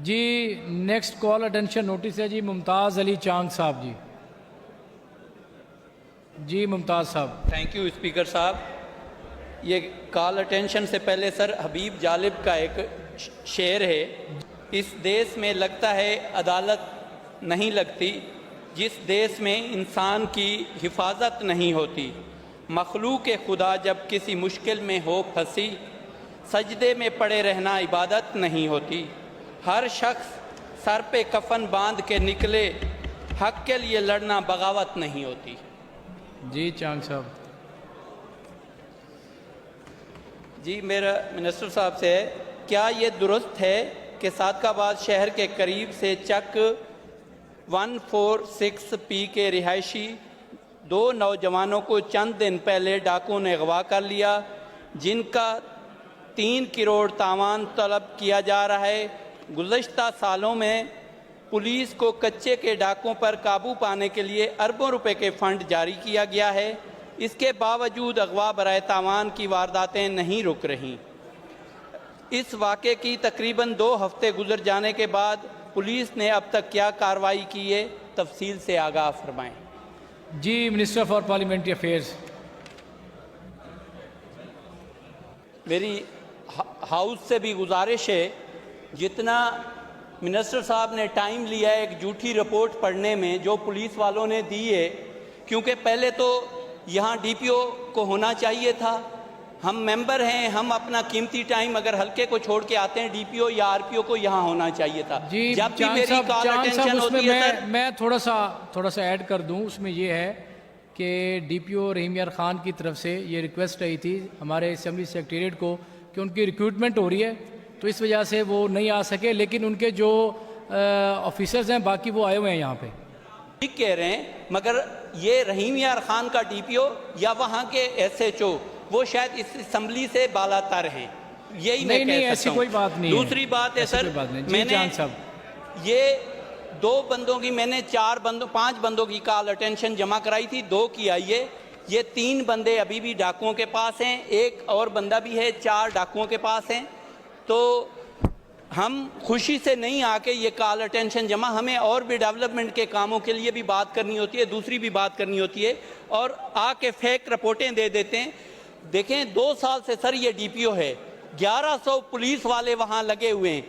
जी next call attention notice है जी मुमताज़ अली चांग साहब जी। जी मुमताज़ साहब। थैंक यू स्पीकर साहब। ये कॉल अटेंशन से पहले सर हबीब जालिब का एक शेर है, इस देश में लगता है अदालत नहीं लगती, जिस देश में इंसान की हिफाजत नहीं होती। मखलूक खुदा जब किसी मुश्किल में हो फंसी, सजदे में पड़े रहना इबादत नहीं होती। हर शख्स सर पे कफन बांध के निकले, हक के लिए लड़ना बगावत नहीं होती। जी चांग साहब। जी मेरा मिनिस्टर साहब से है, क्या ये दुरुस्त है कि सादकाबाद शहर के करीब से चक 146P के रिहायशी 2 नौजवानों को चंद दिन पहले डाकुओं ने अगवा कर लिया, जिनका 3 करोड़ तावान तलब किया जा रहा है। गुज़श्ता सालों में पुलिस को कच्चे के डाकुओं पर काबू पाने के लिए अरबों रुपए के फंड जारी किया गया है। इसके बावजूद अगवा बराए तावान की वारदातें नहीं रुक रहीं। इस वाक़े की तकरीबन 2 हफ्ते गुजर जाने के बाद पुलिस ने अब तक क्या कार्रवाई की है, तफसील से आगाह फरमाएं। जी मिनिस्टर फॉर पार्लियामेंट्री अफेयर्स। मेरी हाउस से भी गुजारिश है, जितना मिनिस्टर साहब ने टाइम लिया है एक झूठी रिपोर्ट पढ़ने में जो पुलिस वालों ने दी है, क्योंकि पहले तो यहाँ डीपीओ को होना चाहिए था। हम मेंबर हैं, हम अपना कीमती टाइम अगर हल्के को छोड़ के आते हैं, डीपीओ या आरपीओ को यहाँ होना चाहिए था। जी जब भी मेरी कॉल अटेंशन होती है सर, मैं थोड़ा सा ऐड कर दूं। उसमें ये है कि डीपीओ रहीम यार खान की तरफ से ये रिक्वेस्ट आई थी हमारे असेंबली सेक्रेटेरिएट को कि उनकी रिक्रूटमेंट हो रही है, तो इस वजह से वो नहीं आ सके, लेकिन उनके जो ऑफिसर्स हैं बाकी वो आए हुए हैं यहाँ पे। ठीक कह रहे हैं, मगर ये रहीम यार खान का डीपीओ या वहाँ के एसएचओ वो शायद इस असेंबली से बालातर हैं, यही मैं कह सकता हूं। ऐसी कोई बात नहीं। दूसरी बात है सर, मैंने ये 2 बंदों की, मैंने 5 बंदों की कॉल अटेंशन जमा कराई थी, 2 की आई है। ये 3 बंदे अभी भी डाकुओं के पास हैं, एक और बंदा भी है, 4 डाकुओं के पास हैं। तो हम खुशी से नहीं आके ये कॉल अटेंशन जमा, हमें और भी डेवलपमेंट के कामों के लिए भी बात करनी होती है, दूसरी भी बात करनी होती है, और आके फेक रिपोर्टें दे देते हैं। देखें 2 साल से सर ये डीपीओ है, 1100 पुलिस वाले वहाँ लगे हुए हैं।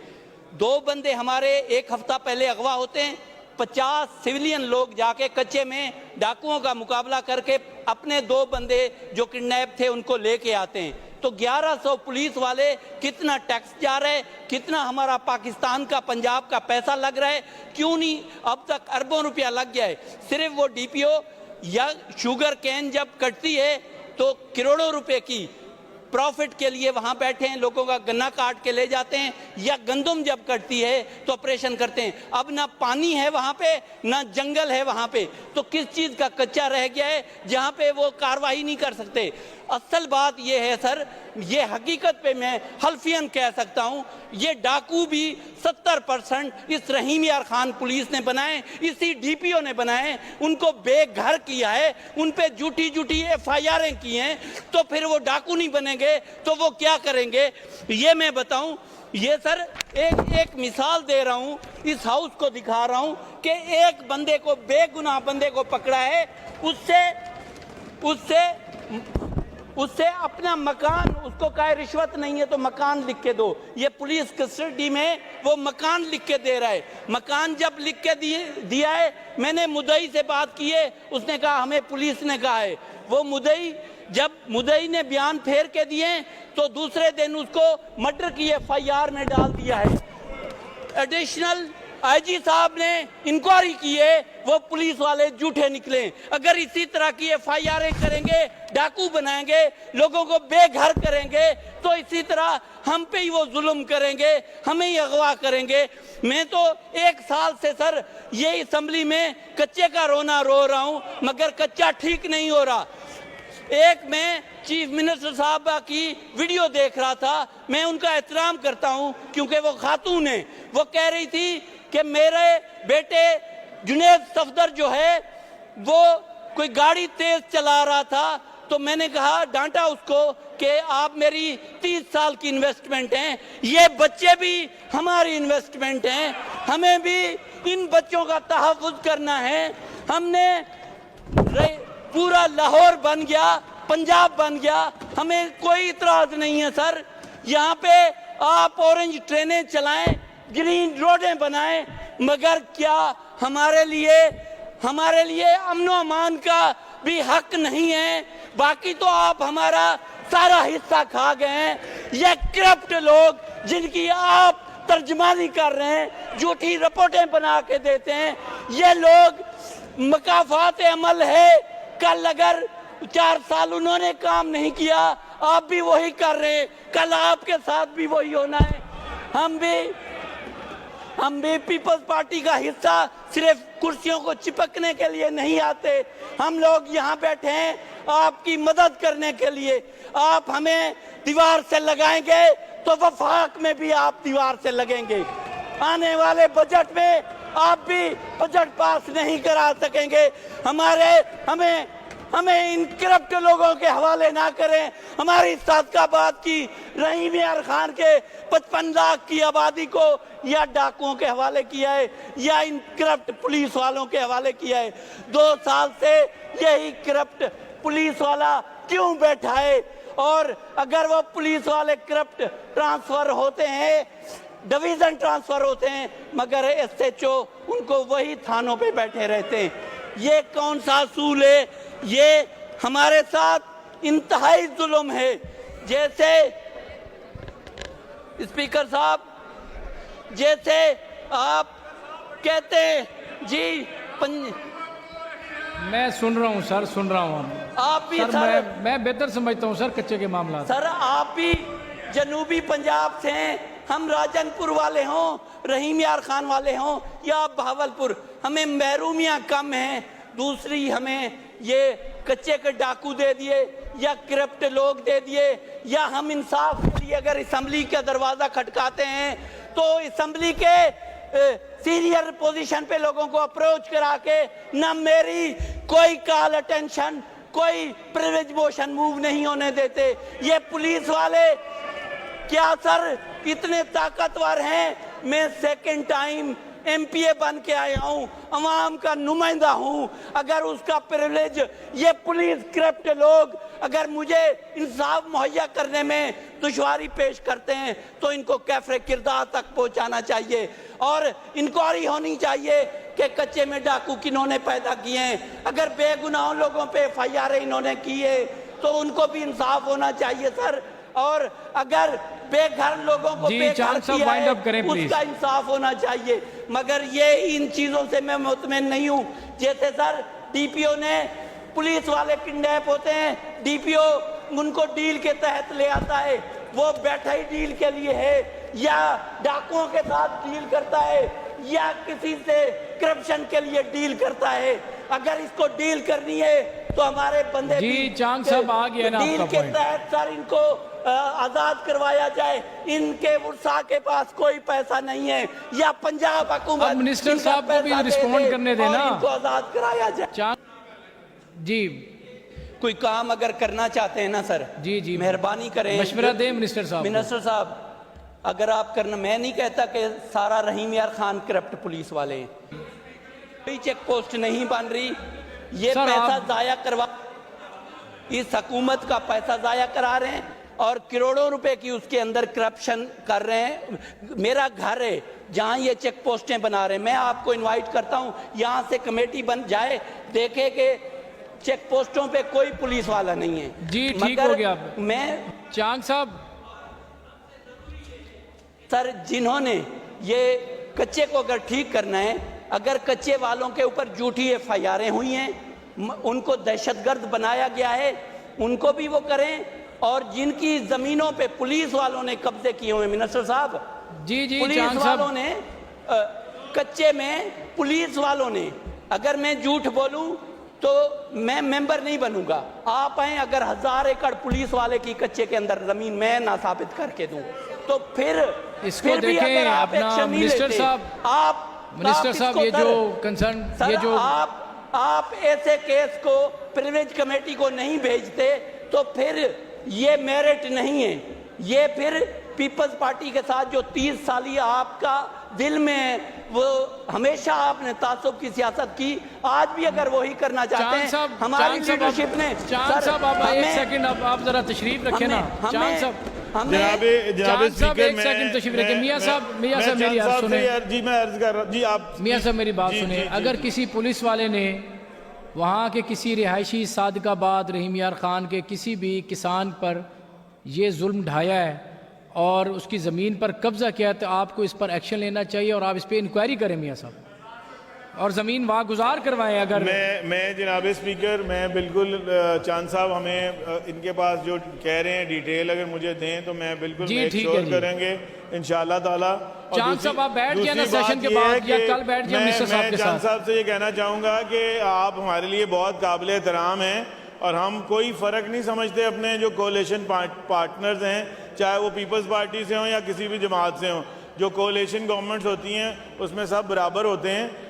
2 बंदे हमारे 1 हफ्ता पहले अगवा होते हैं, 50 सिविलियन लोग जाके कच्चे में डाकुओं का मुकाबला करके अपने 2 बंदे जो किडनैप थे उनको लेके आते हैं। तो 1100 पुलिस वाले, कितना टैक्स जा रहा है, कितना हमारा पाकिस्तान का पंजाब का पैसा लग रहा है, क्यों नहीं अब तक अरबों रुपया लग गया है। सिर्फ वो डीपीओ या शुगर कैन जब कटती है तो करोड़ों रुपए की प्रॉफिट के लिए वहां बैठे हैं, लोगों का गन्ना काट के ले जाते हैं, या गंदम जब कटती है तो ऑपरेशन करते हैं। अब ना पानी है वहां पे, ना जंगल है वहां पे, तो किस चीज का कच्चा रह गया है जहां पे वो कार्रवाई नहीं कर सकते। असल बात यह है सर, ये हकीकत पे मैं हल्फियन कह सकता हूं, ये डाकू भी 70% इस रहीम यार खान पुलिस ने बनाए, इसी डीपीओ ने बनाए, उनको बेघर किया है, उन पे झूठी FIR की हैं, तो फिर वो डाकू नहीं बनेंगे तो वो क्या करेंगे ये मैं बताऊं। ये सर एक मिसाल दे रहा हूं, इस हाउस को दिखा रहा हूं कि एक बंदे को, बेगुनाह बंदे को पकड़ा है, उससे अपना मकान, उसको कहे रिश्वत नहीं है तो मकान लिख के दो, ये पुलिस कस्टडी में वो मकान लिख के दे रहा है। मकान जब लिख के दिया है, मैंने मुदई से बात की है, उसने कहा हमें पुलिस ने कहा है। वो मुदई, जब मुदई ने बयान फेर के दिए तो दूसरे दिन उसको मर्डर की FIR में डाल दिया है। एडिशनल IG साहब ने इंक्वायरी की है, वो पुलिस वाले झूठे निकले। अगर इसी तरह की FIR करेंगे, डाकू बनाएंगे, लोगों को बेघर करेंगे, तो इसी तरह हम पे ही वो जुल्म करेंगे, हमें ही अगवा करेंगे। मैं तो 1 साल से सर ये असेंबली में कच्चे का रोना रो रहा हूं, मगर कच्चा ठीक नहीं हो रहा। एक मैं चीफ मिनिस्टर साहब की वीडियो देख रहा था, मैं उनका एहतराम करता हूं क्योंकि वो खातून है। वो कह रही थी कि मेरे बेटे जुनेद सफदर जो है वो कोई गाड़ी तेज चला रहा था तो मैंने कहा, डांटा उसको कि आप मेरी 30 साल की इन्वेस्टमेंट हैं, ये बच्चे भी हमारी इन्वेस्टमेंट हैं, हमें भी इन बच्चों का तहफ़्फ़ुज़ करना है। हमने पूरा लाहौर बन गया, पंजाब बन गया, हमें कोई इतराज़ नहीं है सर। यहाँ पे आप ऑरेंज ट्रेनें चलाएं, ग्रीन रोडें बनाएं, मगर क्या हमारे लिए अमन अमान का भी हक नहीं है? बाकी तो आप हमारा सारा हिस्सा खा गए हैं। ये करप्ट लोग जिनकी आप तर्जमानी कर रहे हैं, झूठी रिपोर्टें बना के देते हैं, ये लोग मकाफात अमल है। कल अगर 4 साल उन्होंने काम नहीं किया, आप भी वही कर रहे हैं, कल आपके साथ भी वही होना है। हम भी पीपल्स पार्टी का हिस्सा सिर्फ कुर्सियों को चिपकने के लिए नहीं आते, हम लोग यहाँ बैठे हैं आपकी मदद करने के लिए। आप हमें दीवार से लगाएंगे तो वफाक में भी आप दीवार से लगेंगे। आने वाले बजट में आप भी बजट पास नहीं करा सकेंगे। हमें इन करप्ट लोगों के हवाले ना करें। हमारी सादकाबाद की रहीम यार खान के 55 लाख की आबादी को या डाकुओं के हवाले किया है या इन करप्ट पुलिस वालों के हवाले किया है। 2 साल से यही करप्ट पुलिस वाला क्यों बैठा है? और अगर वो पुलिस वाले करप्ट ट्रांसफर होते हैं, डिवीजन ट्रांसफर होते हैं, मगर SHO उनको वही थानों पे बैठे रहते हैं। ये कौन सा असूल है? ये हमारे साथ इंतहाई जुल्म है। जैसे स्पीकर साहब, जैसे आप कहते हैं जी मैं सुन रहा हूँ सर, सुन रहा हूँ। आप भी सर, मैं बेहतर समझता हूँ सर कच्चे के मामला। सर आप भी जनूबी पंजाब से हैं, हम राजनपुर वाले हों, रहीम यार खान वाले हों या बहावलपुर, हमें महरूमियाँ कम हैं। दूसरी, हमें ये कच्चे के डाकू दे दिए या करप्ट लोग दे दिए, या हम इंसाफ के लिए अगर असम्बली का दरवाज़ा खटकाते हैं तो असम्बली के सीनियर पोजीशन पे लोगों को अप्रोच करा के ना मेरी कोई कॉल अटेंशन, कोई प्रिविलेज मोशन मूव नहीं होने देते। ये पुलिस वाले क्या सर इतने ताकतवर हैं? मैं सेकंड टाइम MPA बन के आया हूँ, अवाम का नुमाइंदा हूँ। अगर उसका प्रिविलेज ये पुलिस करप्ट लोग अगर मुझे इंसाफ मुहैया करने में दुश्वारी पेश करते हैं तो इनको कैफरे किरदार तक पहुँचाना चाहिए और इंक्वायरी होनी चाहिए कि कच्चे में डाकू किन्होंने पैदा किए हैं। अगर बेगुनाह लोगों पे FIR इन्होंने की है तो उनको भी इंसाफ होना चाहिए सर। और अगर बेघर लोगों को बेघर किया है उसका इंसाफ होना चाहिए। मगर ये इन चीजों से मैं मुतमईन नहीं हूँ। जैसे सर DPO ने, पुलिस वाले किडनैप होते हैं, DPO उनको डील के तहत ले आता है, वो बैठा ही डील के लिए है, या डाकुओं के साथ डील करता है या किसी से करप्शन के लिए डील करता है। अगर इसको डील करनी है तो हमारे बंदे जी चांद साहब आ गया ना डील के तहत सर इनको आजाद करवाया जाए। इनके वर्षा के पास कोई पैसा नहीं है या पंजाब हुकूमत, मिनिस्टर साहब को भी रिस्पॉन्ड करने देना, इनको आजाद कराया जाए। जी कोई काम अगर करना चाहते हैं ना सर, जी मेहरबानी करें, मशवरा दें मिनिस्टर साहब। मिनिस्टर साहब अगर आप करना, मैं नहीं कहता कि सारा रहीम यार खान करप्ट पुलिस वाले, कोई चेक पोस्ट नहीं बन रही, ये पैसा जाया करवा, इस हुकूमत का पैसा जाया करा रहे हैं और करोड़ों रुपए की उसके अंदर करप्शन कर रहे हैं। मेरा घर है जहां ये चेक पोस्टें बना रहे हैं, मैं आपको इनवाइट करता हूं यहां से कमेटी बन जाए, देखे कि चेक पोस्टों पे कोई पुलिस वाला नहीं है। जी ठीक हो गया। मैं चांद साहब सर, जिन्होंने ये कच्चे को अगर ठीक करना है, अगर कच्चे वालों के ऊपर झूठी FIR हुई हैं, उनको दहशतगर्द बनाया गया है, उनको भी वो करें। और जिनकी जमीनों पे पुलिस वालों ने कब्जे किए हुए, मिनिस्टर साहब जी पुलिस वालों ने कच्चे में, पुलिस वालों ने, अगर मैं झूठ बोलूं तो मैं मेंबर नहीं बनूंगा। आप हैं, अगर 1000 एकड़ पुलिस वाले की कच्चे के अंदर जमीन मैं ना साबित करके दूं तो फिर इसको देखें अपना मिनिस्टर साहब, आप मिनिस्टर साहब, ये जो कंसर्न, ये जो आप ऐसे केस को प्रिविलेज कमेटी को नहीं भेजते तो फिर ये मेरिट नहीं है, ये फिर पीपल्स पार्टी के साथ जो 30 साली आपका दिल में है, वो हमेशा आपने तासुब की सियासत की, आज भी अगर वही करना चाहते हैं हमारी लीडरशिप ने। चांद साहब आप एक सेकंड आप जरा तशरीफ रखें ना। चांद साहब जनाब स्पीकर एक सेकंड तशरीफ रखें। मियां साहब मेरी बात सुने जी, मैं अर्ज कर रहा जी, आप मियां साहब मेरी बात सुने। अगर किसी पुलिस वाले ने वहाँ के किसी रिहायशी सादिकाबाद रहीम यार खान के किसी भी किसान पर ये जुल्म ढाया है और उसकी ज़मीन पर कब्ज़ा किया, तो आपको इस पर एक्शन लेना चाहिए और आप इस पर इंक्वायरी करें मियां साहब, और ज़मीन वहाँ गुजार करवाएं। अगर मैं जनाब स्पीकर, मैं बिल्कुल चांद साहब हमें इनके पास जो कह रहे हैं डिटेल अगर मुझे दें तो मैं बिल्कुल मेक श्योर करेंगे इंशाअल्लाह ताला। चांद साहब आप बैठ जाए ना सेशन के बाद या कल बैठ जाए मिनिस्टर साहब के साथ। चांद साहब से ये कहना चाहूँगा कि आप हमारे लिए बहुत काबिल एहतराम हैं और हम कोई फ़र्क नहीं समझते अपने जो कोalition पार्टनर्स हैं, चाहे वो पीपल्स पार्टी से हों या किसी भी जमात से हों। जो कोalition गवर्नमेंट्स होती हैं उसमें सब बराबर होते हैं।